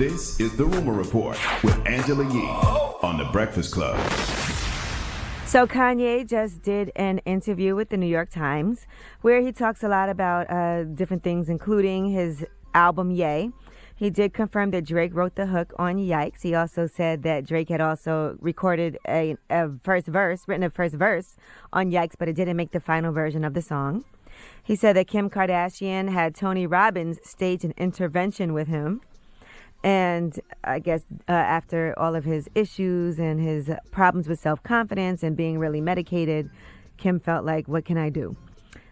This is The Rumor Report with Angela Yee on The Breakfast Club. So Kanye just did an interview with the New York Times where he talks a lot about different things, including his album Ye. He did confirm that Drake wrote the hook on Yikes. He also said that Drake had also recorded written a first verse on Yikes, but it didn't make the final version of the song. He said that Kim Kardashian had Tony Robbins stage an intervention with him. And I guess after all of his issues and his problems with self-confidence and being really medicated, Kim felt like, what can I do?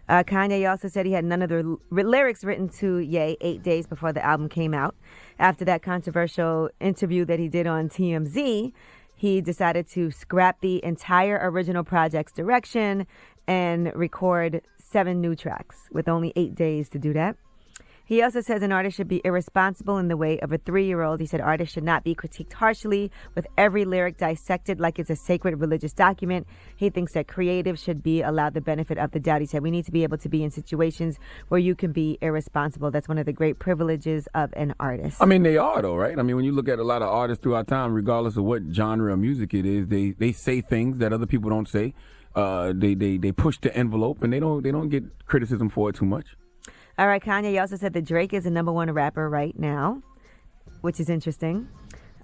Kanye also said he had none of the lyrics written to Ye 8 days before the album came out. After that controversial interview that he did on TMZ, he decided to scrap the entire original project's direction and record 7 new tracks with only 8 days to do that. He also says an artist should be irresponsible in the way of a 3-year-old. He said artists should not be critiqued harshly with every lyric dissected like it's a sacred religious document. He thinks that creatives should be allowed the benefit of the doubt. He said we need to be able to be in situations where you can be irresponsible. That's one of the great privileges of an artist. I mean, they are, though, right? I mean, when you look at a lot of artists throughout time, regardless of what genre of music it is, they say things that other people don't say. They push the envelope, and they don't get criticism for it too much. All right, Kanye also said that Drake is the #1 rapper right now, which is interesting.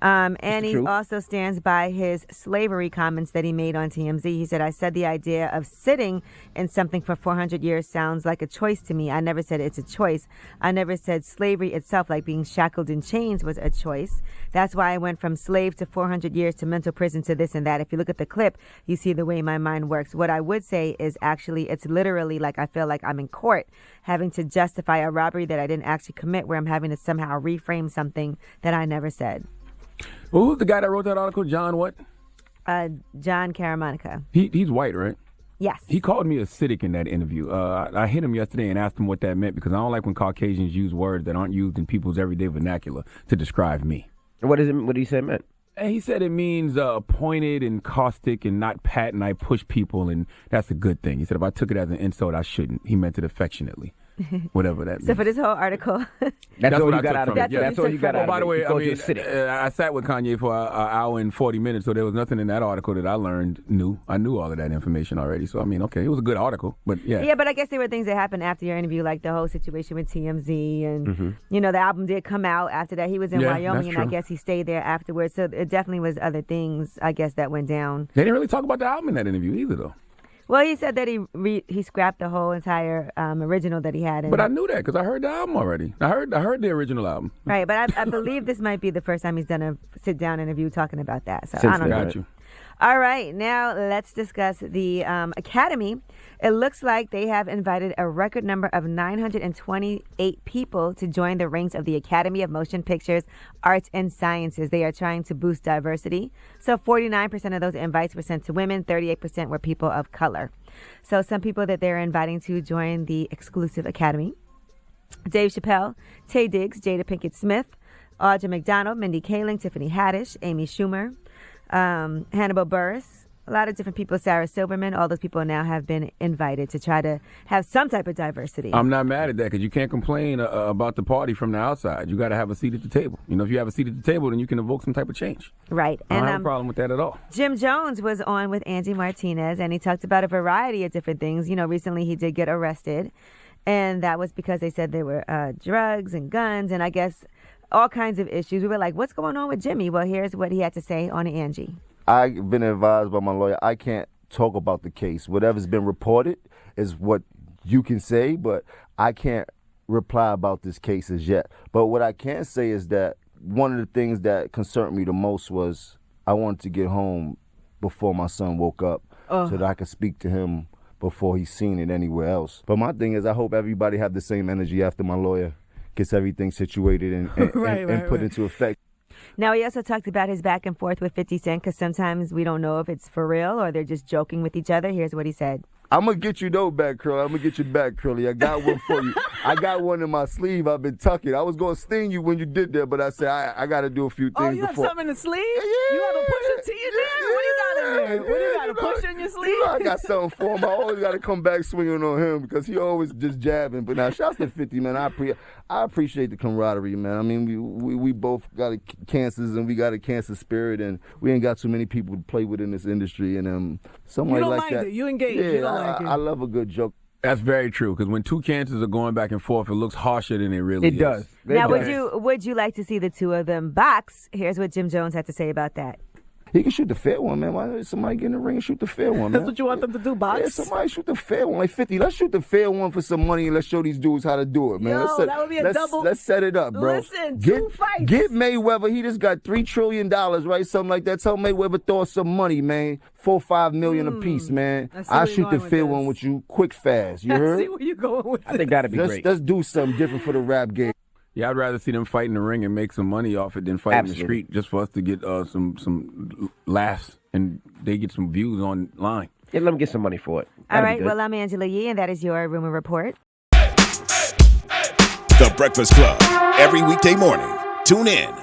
And he also stands by his slavery comments that he made on TMZ. He said, I said the idea of sitting in something for 400 years sounds like a choice to me. I never said it's a choice. I never said slavery itself, like being shackled in chains, was a choice. That's why I went from slave to 400 years to mental prison to this and that. If you look at the clip, you see the way my mind works. What I would say is actually it's literally like I feel like I'm in court having to justify a robbery that I didn't actually commit, where I'm having to somehow reframe something that I never said. Well, who's the guy that wrote that article? John what? John Caramanica. He's white, right? Yes. He called me acidic in that interview. I hit him yesterday and asked him what that meant because I don't like when Caucasians use words that aren't used in people's everyday vernacular to describe me. What did he say it meant? And he said it means pointed and caustic and not pat, and I push people, and that's a good thing. He said if I took it as an insult, I shouldn't. He meant it affectionately. Whatever that means. So for this whole article, that's all what you I got took out of from it. it. That's all you got out of it. By the way, I mean, I sat with Kanye for an hour and 40 minutes, so there was nothing in that article that I learned new. I knew all of that information already. So, I mean, okay, it was a good article, but yeah. Yeah, but I guess there were things that happened after your interview, like the whole situation with TMZ, and, you know, the album did come out after that. He was in Wyoming, and I guess he stayed there afterwards. So it definitely was other things, I guess, that went down. They didn't really talk about the album in that interview either, though. Well, he said that he scrapped the whole entire original that he had. But I knew that because I heard the album already. I heard the original album. Right, but I believe this might be the first time he's done a sit-down interview talking about that. So I don't know. Got you. All right, now let's discuss the Academy. It looks like they have invited a record number of 928 people to join the ranks of the Academy of Motion Pictures, Arts, and Sciences. They are trying to boost diversity. So 49% of those invites were sent to women, 38% were people of color. So some people that they're inviting to join the exclusive Academy: Dave Chappelle, Taye Diggs, Jada Pinkett Smith, Audra McDonald, Mindy Kaling, Tiffany Haddish, Amy Schumer, Hannibal Buress, a lot of different people, Sarah Silverman. All those people now have been invited to try to have some type of diversity. I'm not mad at that because you can't complain about the party from the outside. You got to have a seat at the table. You know, if you have a seat at the table, then you can evoke some type of change. Right. I don't have a problem with that at all. Jim Jones was on with Angie Martinez, and he talked about a variety of different things. You know, recently he did get arrested, and that was because they said there were drugs and guns, and I guess all kinds of issues. We were like, what's going on with Jimmy? Well, here's what he had to say on Angie. I've been advised by my lawyer, I can't talk about the case. Whatever's been reported is what you can say, but I can't reply about this case as yet. But what I can say is that one of the things that concerned me the most was I wanted to get home before my son woke up so that I could speak to him before he's seen it anywhere else. But my thing is I hope everybody have the same energy after my lawyer gets everything situated and put into effect. Now, he also talked about his back and forth with 50 Cent because sometimes we don't know if it's for real or they're just joking with each other. Here's what he said. I'm going to get you though back, Curly. I'm going to get you back, Curly. I got one for you. I got one in my sleeve. I've been tucking. I was going to sting you when you did that, but I said I got to do a few things before. Oh, you have something in the sleeve? Yeah. You have a Pusha T in there? What do you got in man. What do you got, a push in your sleeve? You know I got something for him. I always got to come back swinging on him because he always just jabbing. But now, shouts to 50, man. I appreciate the camaraderie, man. I mean, we both got cancers and we got a cancer spirit, and we ain't got too many people to play with in this industry. And somebody You don't like mind that. it. You engage. Yeah, You don't like it. I love a good joke. That's very true, because when two cancers are going back and forth, it looks harsher than it really is. It does. Now, would you like to see the two of them box? Here's what Jim Jones had to say about that. He can shoot the fair one, man. Why don't somebody get in the ring and shoot the fair one, man? That's what you want them to do, box? Yeah, somebody shoot the fair one. Like 50, let's shoot the fair one for some money and let's show these dudes how to do it, man. Yo, that would be a double. Let's set it up, bro. Listen, two fights. Get Mayweather. He just got $3 trillion, right? Something like that. Tell Mayweather throw us some money, man. 4 or 5 million a piece, man. I'll shoot the fair one with you quick, fast. You heard? I see where you're going with I think that'd be great. Let's do something different for the rap game. Yeah, I'd rather see them fight in the ring and make some money off it than fight in the street just for us to get some laughs and they get some views online. Yeah, let them get some money for it. All right, well, I'm Angela Yee, and that is your Rumor Report. The Breakfast Club. Every weekday morning. Tune in